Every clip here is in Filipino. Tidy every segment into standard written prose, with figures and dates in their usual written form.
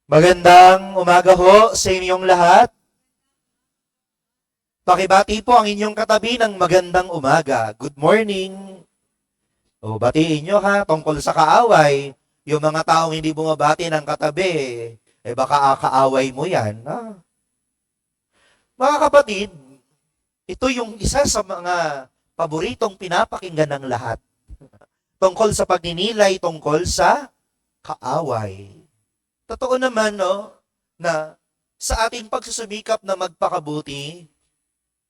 Magandang umaga ho sa inyong lahat. Pakibati po ang inyong katabi ng magandang umaga. Good morning. O batiin nyo ha, tungkol sa kaaway. Yung mga taong hindi bumabati ng katabi, baka kaaway mo yan. Ha? Mga kapatid, ito yung isa sa mga paboritong pinapakinggan ng lahat. Tungkol sa pagninilay, tungkol sa kaaway. Totoo naman, no, na sa ating pagsusumikap na magpakabuti,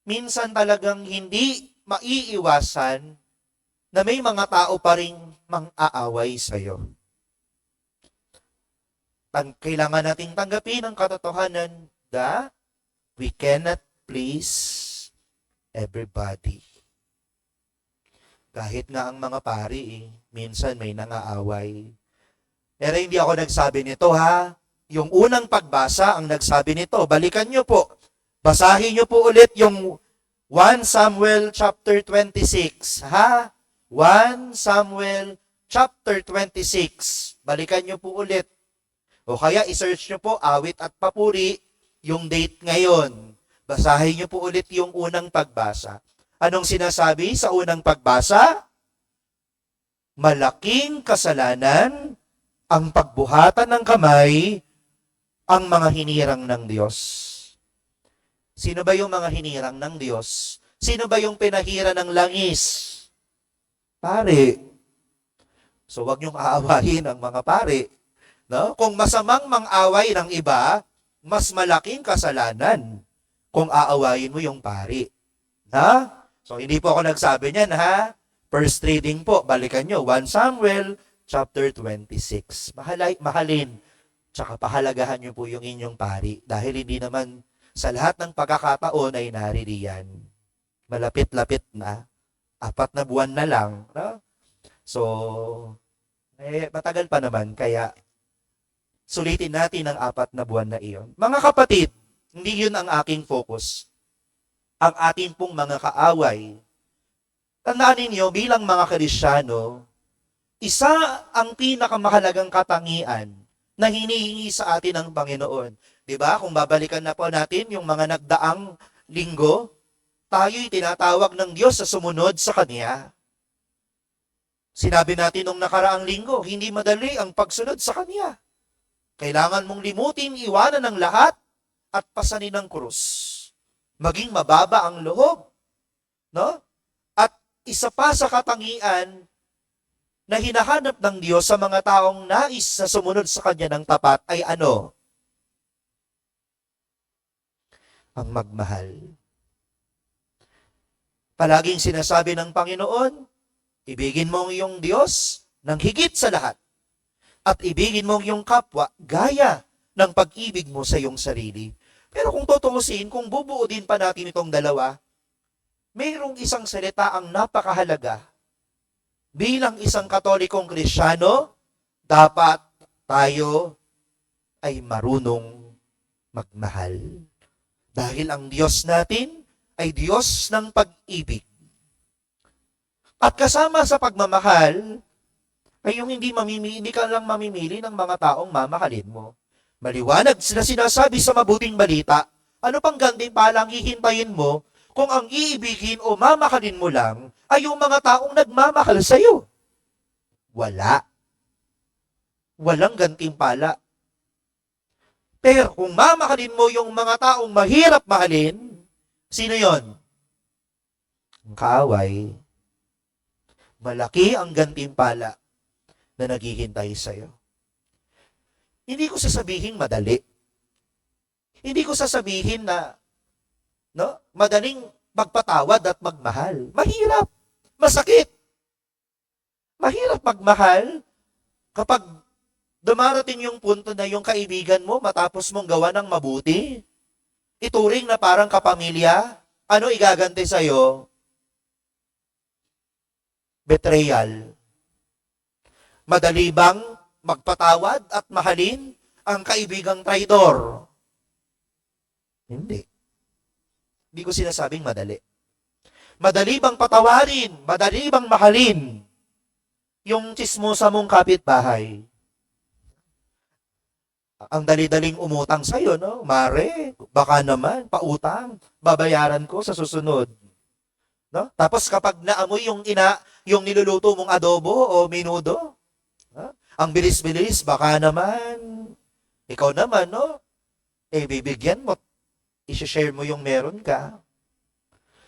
minsan talagang hindi maiiwasan na may mga tao pa ring mang-aaway sa'yo. Kailangan nating tanggapin ang katotohanan na we cannot please everybody. Kahit nga ang mga pari, minsan may nangaaway. Pero hindi ako nagsabi nito ha. Yung unang pagbasa ang nagsabi nito. Balikan nyo po. Basahin nyo po ulit yung 1 Samuel chapter 26. Ha? 1 Samuel chapter 26. Balikan nyo po ulit. O kaya isearch nyo po awit at papuri yung date ngayon. Basahin nyo po ulit yung unang pagbasa. Anong sinasabi sa unang pagbasa? Malaking kasalanan ang pagbuhatan ng kamay, ang mga hinirang ng Diyos. Sino ba yung mga hinirang ng Diyos? Sino ba yung pinahira ng langis? Pare. So wag niyong aawahin ang mga pare. No? Kung masamang mang-away ng iba, mas malaking kasalanan kung aawayin mo yung pare. Ha? So hindi po ako nagsabi niyan ha. First reading po, balikan nyo. 1 Samuel chapter 26. Mahalin, tsaka pahalagahan nyo po yung inyong pari dahil hindi naman sa lahat ng pagkakataon ay naririyan. Malapit-lapit na. 4 na buwan na lang. No? So, matagal pa naman, kaya sulitin natin ang 4 na buwan na iyon. Mga kapatid, hindi yun ang aking focus. Ang ating pong mga kaaway. Tandaan ninyo, bilang mga Kristiyano, isa ang pinakamahalagang katangian na hinihingi sa atin ng Panginoon. 'Di ba? Kung babalikan na po natin yung mga nagdaang linggo, tayo'y tinatawag ng Diyos sa sumunod sa Kanya. Sinabi natin nung nakaraang linggo, hindi madali ang pagsunod sa Kanya. Kailangan mong limutin, iwanan ng lahat at pasanin ang krus. Maging mababa ang loob. No? At isa pa sa katangian na hinahanap ng Diyos sa mga taong nais na sumunod sa Kanya ng tapat ay ano? Ang magmahal. Palaging sinasabi ng Panginoon, ibigin mo ang iyong Diyos ng higit sa lahat at ibigin mo ang iyong kapwa gaya ng pag-ibig mo sa iyong sarili. Pero kung tutuusin, kung bubuo din pa natin itong dalawa, mayroong isang salita ang napakahalaga. Bilang isang Katolikong Kristiyano, dapat tayo ay marunong magmahal. Dahil ang Diyos natin ay Diyos ng pag-ibig. At kasama sa pagmamahal, ay yung hindi ka lang mamimili ng mga taong mamahalin mo. Maliwanag na sinasabi sa mabuting balita, ano pang gantimpalang hihintayin mo kung ang iibigin o mamahalin mo lang ay yung mga taong nagmamahal sa iyo. Wala. Walang gantimpala. Pero kung mamahalin mo yung mga taong mahirap mahalin, sino yon? Ang kaaway. Malaki ang gantimpala na naghihintay sa iyo. Hindi ko sasabihin madali. Hindi ko sasabihin na madaling magpatawad at magmahal. Mahirap. Masakit. Mahirap magmahal kapag dumarating yung punto na yung kaibigan mo matapos mong gawa ng mabuti, ituring na parang kapamilya, ano igaganti sa'yo? Betrayal. Madali bang magpatawad at mahalin ang kaibigang traidor? Hindi. Hindi ko sinasabing madali. Madali bang patawarin? Madali bang mahalin yung tsismosa mong kapitbahay? Ang dali-daling umutang sa'yo, no? Mare, baka naman, pautang, babayaran ko sa susunod. No? Tapos kapag naamoy yung niluluto mong adobo o minudo, ha? Ang bilis-bilis, baka naman, ikaw naman, no? Bibigyan mo, i-share mo yung meron ka.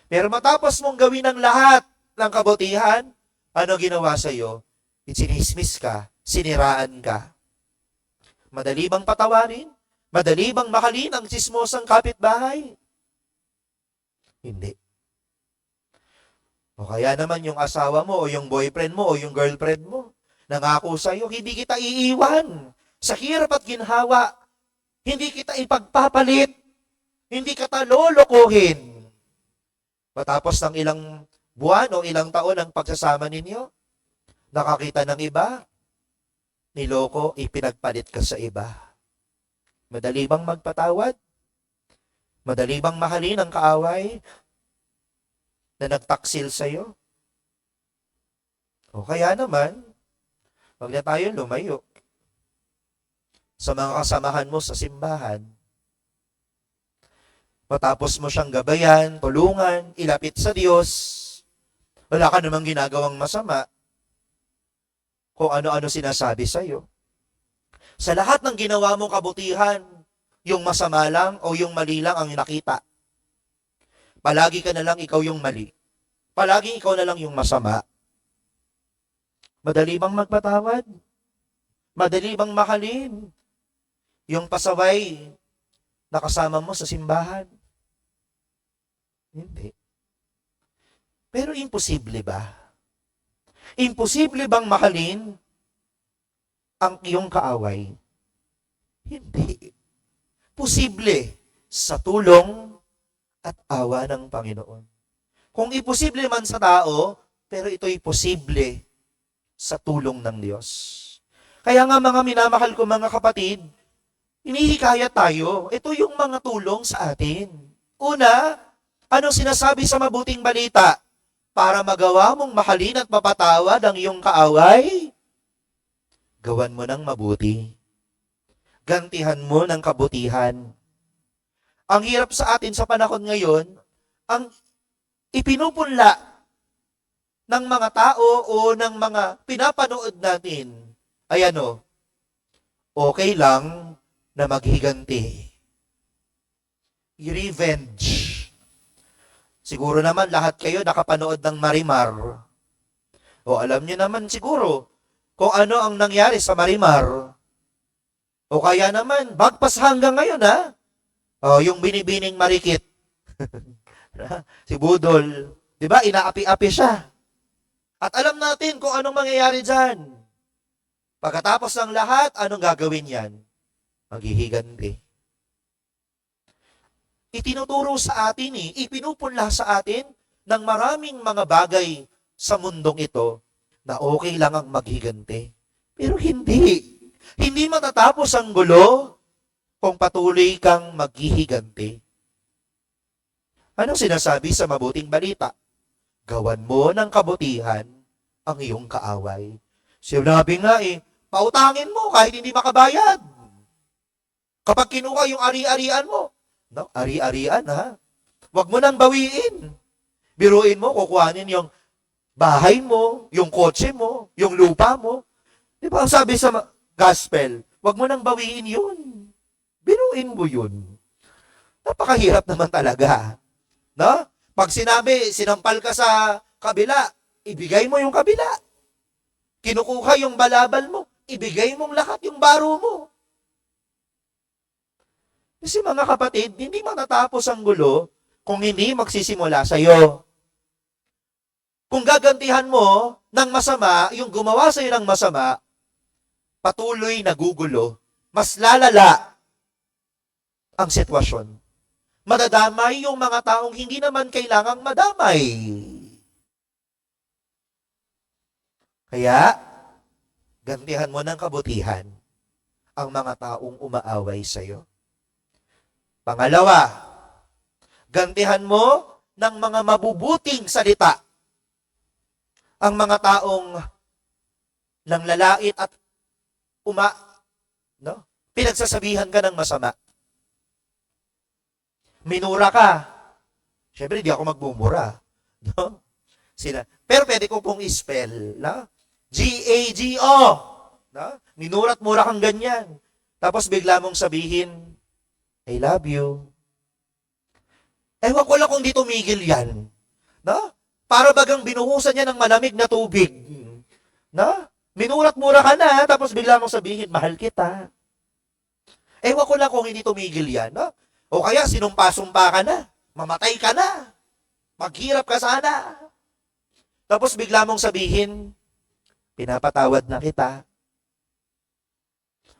Pero matapos mong gawin ang lahat ng kabutihan, ano ginawa sa'yo? Sinismis ka, siniraan ka. Madali bang patawarin? Madali bang mahalin ang tsismosang kapitbahay? Hindi. O kaya naman yung asawa mo o yung boyfriend mo o yung girlfriend mo, nangako sa'yo, hindi kita iiwan. Sa hirap at ginhawa, hindi kita ipagpapalit. Hindi kita lolokohin. Matapos ng ilang buwan o ilang taon ang pagsasama ninyo, nakakita ng iba, niloko, ipinagpalit ka sa iba. Madali bang magpatawad? Madali bang mahalin ang kaaway na nagtaksil sa'yo? O kaya naman, wag na tayo lumayo sa mga kasamahan mo sa simbahan. Matapos mo siyang gabayan, tulungan, ilapit sa Diyos, wala ka namang ginagawang masama, kung ano-ano sinasabi sa'yo. Sa lahat ng ginawa mong kabutihan, yung masama lang o yung mali lang ang nakita. Palagi ka na lang ikaw yung mali. Palagi ikaw na lang yung masama. Madali bang magpatawad? Madali bang mahalin yung pasaway na kasama mo sa simbahan? Hindi. Pero imposible ba? Imposible bang mahalin ang iyong kaaway? Hindi. Posible sa tulong at awa ng Panginoon. Kung imposible man sa tao, pero ito'y posible sa tulong ng Diyos. Kaya nga mga minamahal ko mga kapatid, hinihikayat tayo. Ito yung mga tulong sa atin. Una, anong sinasabi sa mabuting balita? Para magawa mong mahalin at mapatawad ang iyong kaaway, gawan mo ng mabuti. Gantihan mo ng kabutihan. Ang hirap sa atin sa panahon ngayon, ang ipinupunla ng mga tao o ng mga pinapanood natin ay ano, okay lang na maghiganti. Revenge. Siguro naman lahat kayo nakapanood ng Marimar. O alam niyo naman siguro kung ano ang nangyari sa Marimar. O kaya naman, bagpas hanggang ngayon ha. O yung binibining marikit. Si Budol. Diba, inaapi-api siya. At alam natin kung anong mangyayari dyan. Pagkatapos ng lahat, anong gagawin yan? Maghihiganti. Itinuturo sa atin ipinupunla sa atin ng maraming mga bagay sa mundong ito na okay lang ang maghiganti. Pero hindi. Hindi matatapos ang gulo kung patuloy kang maghihiganti. Anong sinasabi sa mabuting balita? Gawan mo ng kabutihan ang iyong kaaway. Sinabi nga pautangin mo kahit hindi makabayad. Kapag kinuha yung ari-arian mo, no, ari-arian ha. Huwag mo nang bawiin. Biruin mo, kukuhanin yung bahay mo, yung kotse mo, yung lupa mo. Di ba ang sabi sa gospel, huwag mo nang bawiin yun. Biruin mo yun. Napakahirap naman talaga. No? Pag sinabi, sinampal ka sa kabila, ibigay mo yung kabila. Kinukuha yung balabal mo, ibigay mong lahat yung baro mo. Kasi mga kapatid, hindi matatapos ang gulo kung hindi magsisimula sa iyo. Kung gagantihan mo ng masama, yung gumawa sa iyo ng masama, patuloy na gugulo, mas lalala ang sitwasyon. Madadamay yung mga taong hindi naman kailangang madamay. Kaya, gantihan mo ng kabutihan ang mga taong umaaway sa iyo. Pangalawa, gantihan mo ng mga mabubuting salita ang mga taong nanglalait at Pinagsasabihan ka ng masama. Minura ka. Siyempre, di ako magmumura. No? Pero pwede ko pong spell. No? G-A-G-O. No? Minura't mura kang ganyan. Tapos bigla mong sabihin, I love you. Ewan ko lang kung di tumigil yan. No? Para bagang binuhusan niya ng malamig na tubig. No? Minura't mura ka na, tapos bigla mong sabihin, mahal kita. Ewan ko lang kung hindi tumigil yan. No? O kaya sinumpa-sumpa ka na. Mamatay ka na. Maghirap ka sana. Tapos bigla mong sabihin, pinapatawad na kita.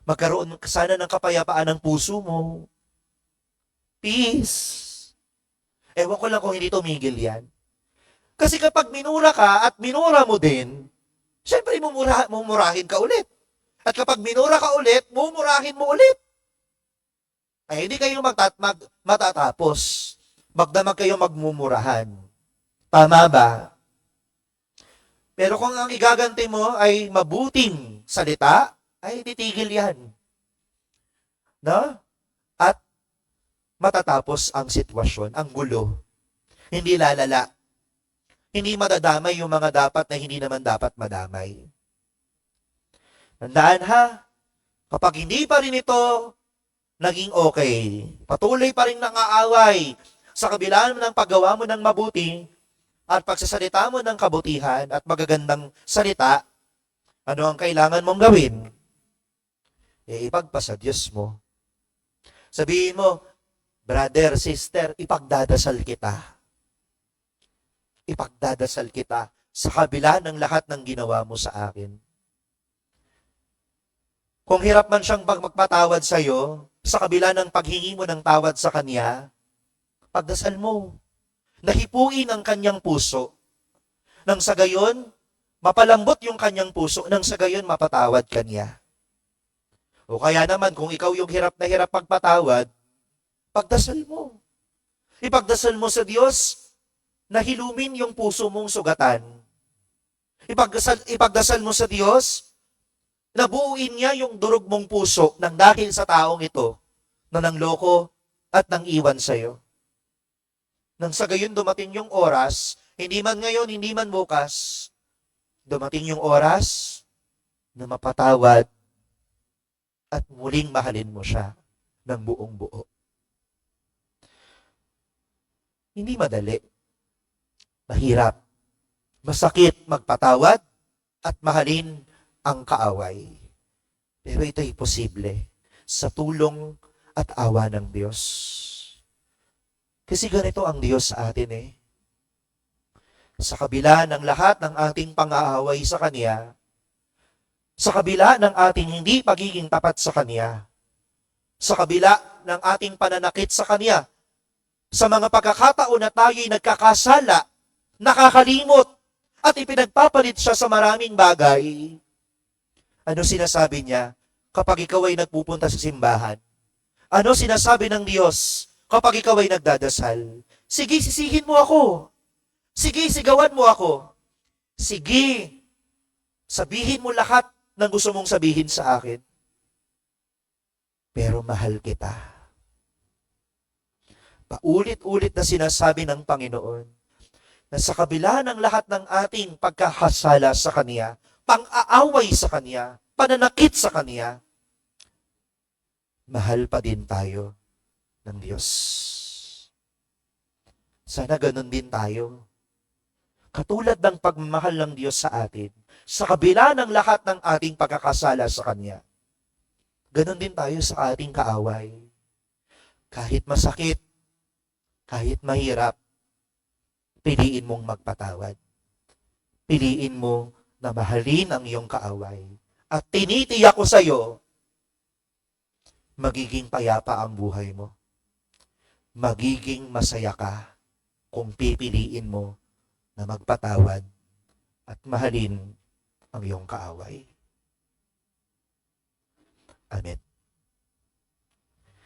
Magkaroon ka sana ng kapayapaan ng puso mo. Peace. Ewan ko lang kung hindi tumigil yan. Kasi kapag minura ka at minura mo din, syempre mumurahin ka ulit. At kapag minura ka ulit, mumurahin mo ulit. Ay hindi kayo matatapos. Magdamag kayo magmumurahan. Tama ba? Pero kung ang igaganti mo ay mabuting salita, ay titigil yan. No? At matatapos ang sitwasyon, ang gulo. Hindi lalala. Hindi madadamay yung mga dapat na hindi naman dapat madamay. Tandaan ha, kapag hindi pa rin ito naging okay, patuloy pa rin nangaaway sa kabila ng paggawa mo ng mabuti at pagsasalita mo ng kabutihan at magagandang salita, ano ang kailangan mong gawin? Ipagpasa Diyos mo. Sabihin mo, brother, sister, ipagdadasal kita. Ipagdadasal kita sa kabila ng lahat ng ginawa mo sa akin. Kung hirap man siyang magpatawad sa iyo, sa kabila ng paghingi mo ng tawad sa Kanya, pagdasal mo. Nahipuin ang Kanyang puso. Nang sa gayon, mapalambot yung Kanyang puso. Nang sa gayon, mapatawad Kanya. O kaya naman, kung ikaw yung hirap na hirap magpatawad, pagdasal mo. Ipagdasal mo sa Diyos na hilumin yung puso mong sugatan. Ipagdasal mo sa Diyos na buuin niya yung durog mong puso nang dahil sa taong ito na nangloko at nang iwan sa'yo. Nang sa gayon dumating yung oras, hindi man ngayon, hindi man bukas, dumating yung oras na mapatawad at muling mahalin mo siya ng buong buo. Hindi madali. Mahirap. Masakit magpatawad at mahalin ang kaaway. Pero ito'y posible sa tulong at awa ng Diyos. Kasi ganito ang Diyos sa atin eh. Sa kabila ng lahat ng ating pang-aaway sa Kanya, sa kabila ng ating hindi pagiging tapat sa Kanya, sa kabila ng ating pananakit sa Kanya, sa mga pagkakataon na tayo'y nagkakasala, nakakalimot, at ipinagpapalit siya sa maraming bagay, ano sinasabi niya kapag ikaw ay nagpupunta sa simbahan? Ano sinasabi ng Diyos kapag ikaw ay nagdadasal? Sige, sisihin mo ako. Sige, sigawan mo ako. Sige, sabihin mo lahat ng gusto mong sabihin sa akin. Pero mahal kita. Paulit-ulit na sinasabi ng Panginoon na sa kabila ng lahat ng ating pagkakasala sa Kanya, pang-aaway sa Kanya, pananakit sa Kanya, mahal pa din tayo ng Diyos. Sana ganun din tayo. Katulad ng pagmamahal ng Diyos sa atin, sa kabila ng lahat ng ating pagkakasala sa Kanya, ganun din tayo sa ating kaaway. Kahit masakit, kahit mahirap, piliin mong magpatawad. Piliin mo na mahalin ang iyong kaaway. At tinitiyak ko sa iyo, magiging payapa ang buhay mo. Magiging masaya ka kung pipiliin mo na magpatawad at mahalin ang iyong kaaway. Amen.